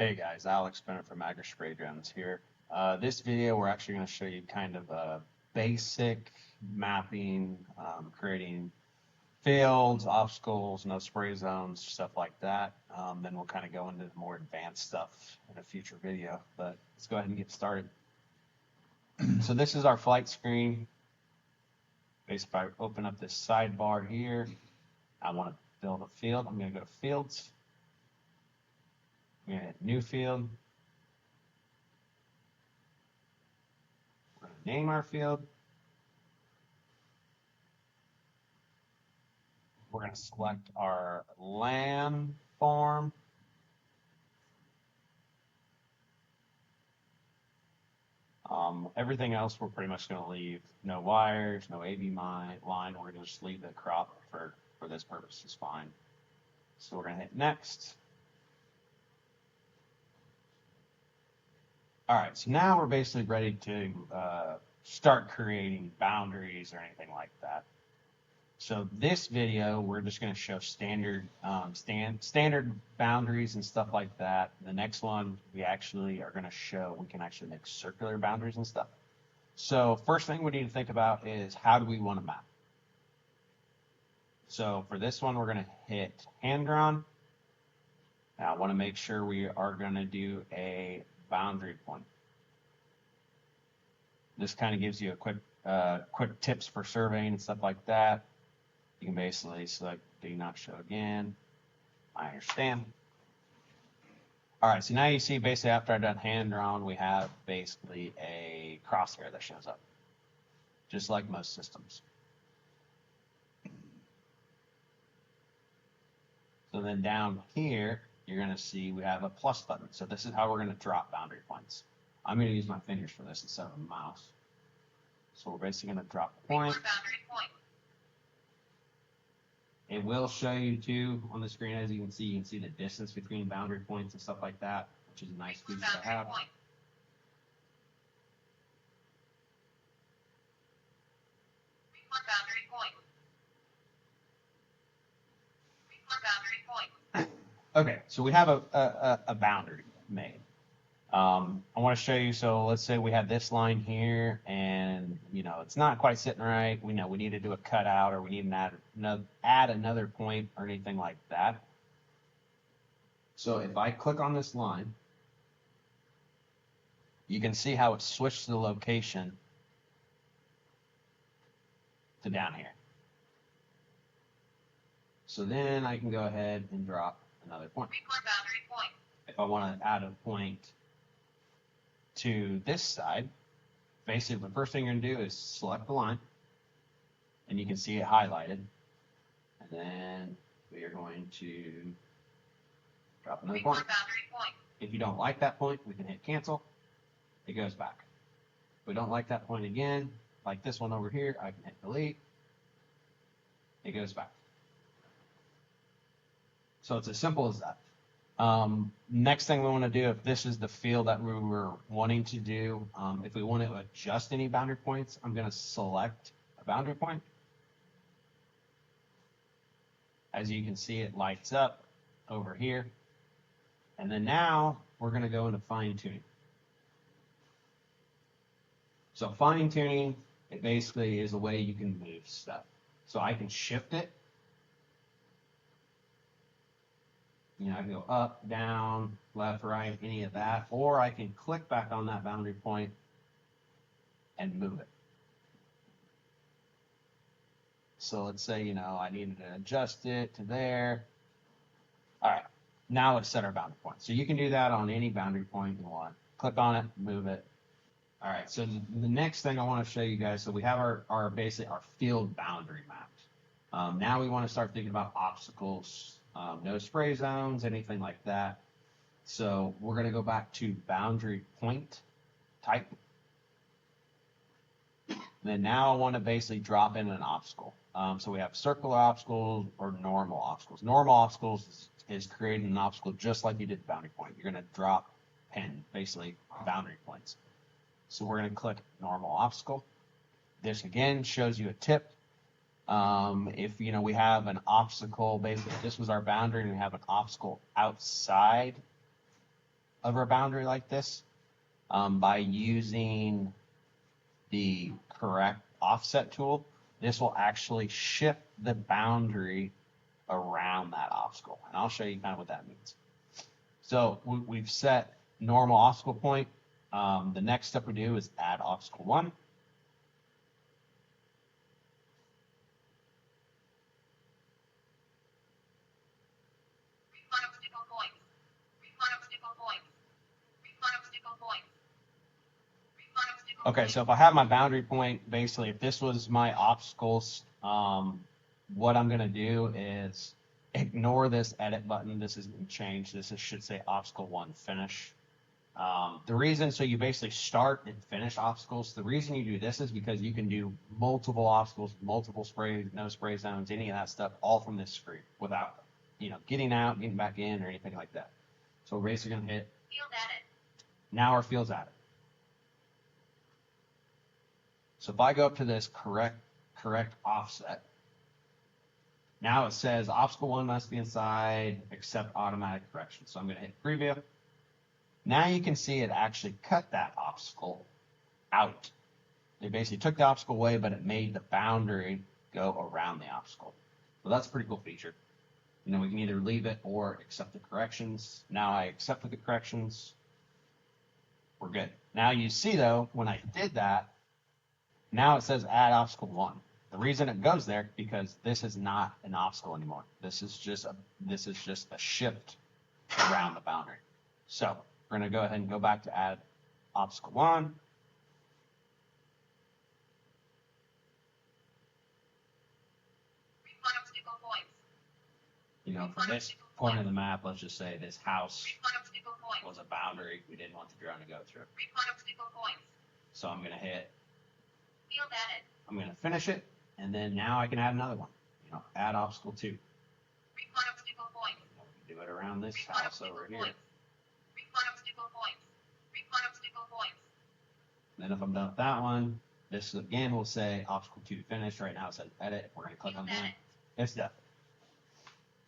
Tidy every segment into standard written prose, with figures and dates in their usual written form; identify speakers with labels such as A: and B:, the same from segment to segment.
A: Hey guys, Alex Bennett from Agri Drones here. This video we're actually going to show you kind of a basic mapping, creating fields, obstacles, no spray zones, stuff like that. Then we'll kind of go into the more advanced stuff in a future video, but let's go ahead and get started. So this is our flight screen. Basically, if I open up this sidebar here, I want to build a field. I'm going to go to fields. I'm going to hit new field. We're going to name our field. We're going to select our landform. Everything else we're pretty much going to leave. No wires, no AV line. We're going to just leave the crop for this purpose is fine. So we're going to hit next. All right, so now we're basically ready to start creating boundaries or anything like that. So this video, we're just going to show standard boundaries and stuff like that. The next one, we actually are going to show we can actually make circular boundaries and stuff. So first thing we need to think about is how do we want to map? So for this one, we're going to hit hand drawn. Now I want to make sure we are going to do a boundary point. This kind of gives you a quick tips for surveying and stuff like that. You can basically select do not show again. I understand. All right, so now you see basically after I've done hand drawn, we have basically a crosshair that shows up, just like most systems. So then down here, you're going to see we have a plus button. So this is how we're going to drop boundary points. I'm going to use my fingers for this instead of a mouse. So we're basically going to drop a point. It will show you too on the screen, as you can see the distance between boundary points and stuff like that, which is a nice feature to have. Okay, so we have a boundary made. I want to show you, so let's say we have this line here and it's not quite sitting right. We know we need to do a cutout or we need to add another point or anything like that. So if I click on this line, you can see how it switched the location to down here. So then I can go ahead and drop another point. If I want to add a point to this side, basically the first thing you're going to do is select the line, and you can see it highlighted. And then we are going to drop another point. If you don't like that point, we can hit cancel. It goes back. If we don't like that point again, like this one over here, I can hit delete. It goes back. So it's as simple as that. Next thing we want to do, if this is the field that we were wanting to do, if we want to adjust any boundary points, I'm going to select a boundary point. As you can see, it lights up over here. And then now we're going to go into fine tuning. So fine tuning, it basically is a way you can move stuff. So I can shift it. I can go up, down, left, right, any of that, or I can click back on that boundary point and move it. So let's say, I needed to adjust it to there. All right, now let's set our boundary point. So you can do that on any boundary point you want. Click on it, move it. All right, so the next thing I want to show you guys, so we have our basically our field boundary mapped. Now we want to start thinking about obstacles. No spray zones, anything like that. So we're going to go back to boundary point type. Then now I want to basically drop in an obstacle. So we have circular obstacles or normal obstacles. Normal obstacles is creating an obstacle just like you did the boundary point. You're going to drop pin, basically boundary points. So we're going to click normal obstacle. This again shows you a tip. If we have an obstacle, basically this was our boundary and we have an obstacle outside of our boundary like this by using the correct offset tool. This will actually shift the boundary around that obstacle. And I'll show you kind of what that means. So we've set normal obstacle point. The next step we do is add obstacle 1. Okay, so if I have my boundary point, basically if this was my obstacles, what I'm going to do is ignore this edit button. This isn't changed. This should say obstacle 1 finish. The reason, so you basically start and finish obstacles. The reason you do this is because you can do multiple obstacles, multiple sprays, no spray zones, any of that stuff, all from this screen without, getting out, getting back in, or anything like that. So we're basically going to hit field added. Now our field's added. So if I go up to this correct offset, now it says obstacle 1 must be inside, accept automatic correction. So I'm going to hit preview. Now you can see it actually cut that obstacle out. It basically took the obstacle away, but it made the boundary go around the obstacle. So that's a pretty cool feature. We can either leave it or accept the corrections. Now I accepted the corrections. We're good. Now you see though, when I did that, now it says add obstacle 1. The reason it goes there because this is not an obstacle anymore. This is just a shift around the boundary. So we're going to go ahead and go back to add obstacle 1. From this point of the map, let's just say this house was a boundary we didn't want the drone to go through. So I'm going to hit field added. I'm going to finish it, and then now I can add another one. Add obstacle 2. Do it around this house over here. Then if I'm done with that one, this again will say obstacle 2 finished. Right now it says edit. We're going to click on that. It's done.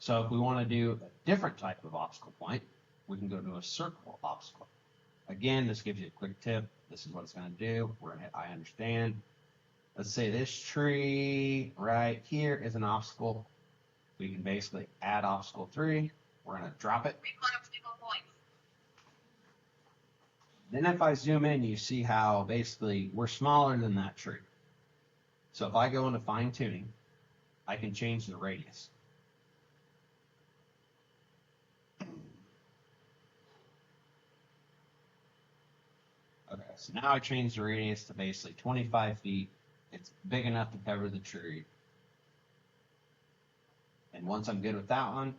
A: So if we want to do a different type of obstacle point, we can go to a circle obstacle. Again, this gives you a quick tip. This is what it's going to do. We're going to hit I understand. Let's say this tree right here is an obstacle. We can basically add obstacle 3. We're going to drop it. Then if I zoom in, you see how basically we're smaller than that tree. So if I go into fine tuning, I can change the radius. Okay, so now I changed the radius to basically 25 feet. It's big enough to cover the tree. And once I'm good with that one,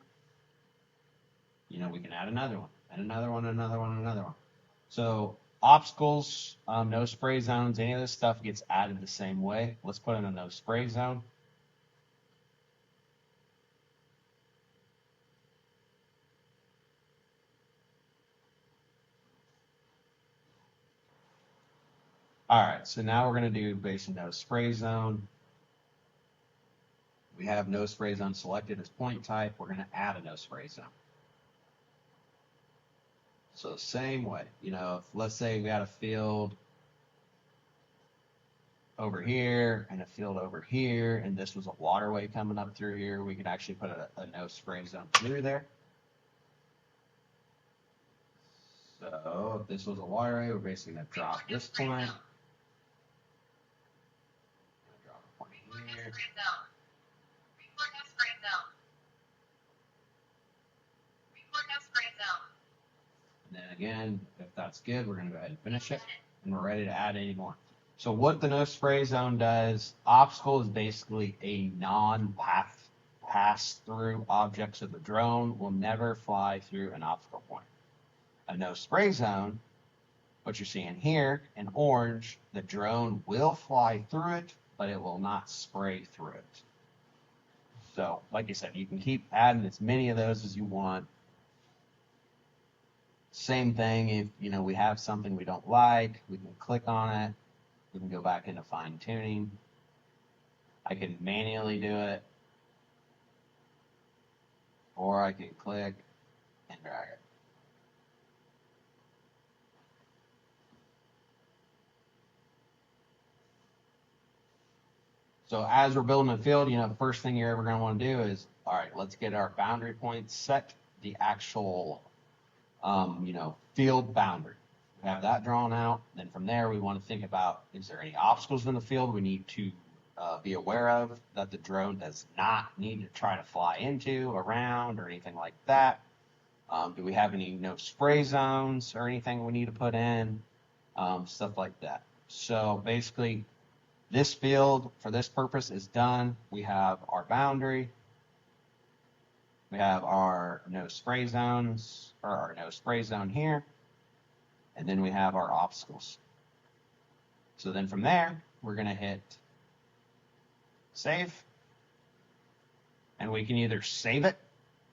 A: we can add another one, and another one, another one, another one. So obstacles, no spray zones, any of this stuff gets added the same way. Let's put in a no spray zone. All right, so now we're going to do basically no spray zone. We have no spray zone selected as point type. We're going to add a no spray zone. So same way, if let's say we got a field over here and a field over here, and this was a waterway coming up through here, we could actually put a no spray zone through there. So if this was a waterway, we're basically going to drop this point. Drop a point here. And then again, if that's good, we're going to go ahead and finish it, and we're ready to add any more. So what the no spray zone does, obstacle is basically a non-path pass-through object, so the drone will never fly through an obstacle point. A no spray zone, what you're seeing here in orange, the drone will fly through it, but it will not spray through it. So, like I said, you can keep adding as many of those as you want. Same thing if, we have something we don't like, we can click on it. We can go back into fine tuning. I can manually do it, or I can click and drag it. So as we're building a field, the first thing you're ever going to want to do is, all right, let's get our boundary points set, the actual, field boundary. We have that drawn out. Then from there, we want to think about, is there any obstacles in the field we need to be aware of that the drone does not need to try to fly into, around, or anything like that? Do we have any no spray zones or anything we need to put in? Stuff like that. So basically, this field for this purpose is done. We have our boundary. We have our no spray zones, or our no spray zone here. And then we have our obstacles. So then from there, we're going to hit save. And we can either save it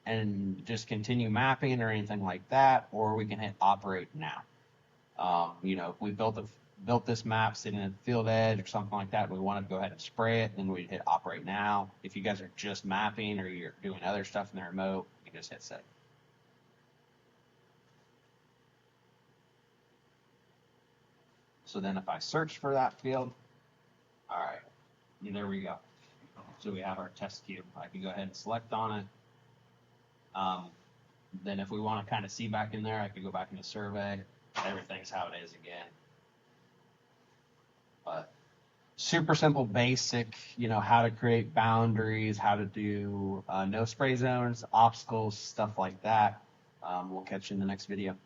A: and just continue mapping or anything like that, or we can hit operate now. If we built this map sitting at the field edge or something like that, we want to go ahead and spray it, then we'd hit operate now. If you guys are just mapping or you're doing other stuff in the remote, you can just hit save. So then if I search for that field, all right, there we go. So we have our test cube. I can go ahead and select on it. Then if we want to kind of see back in there, I could go back into survey. Everything's how it is again. But super simple, basic, how to create boundaries, how to do no spray zones, obstacles, stuff like that. We'll catch you in the next video.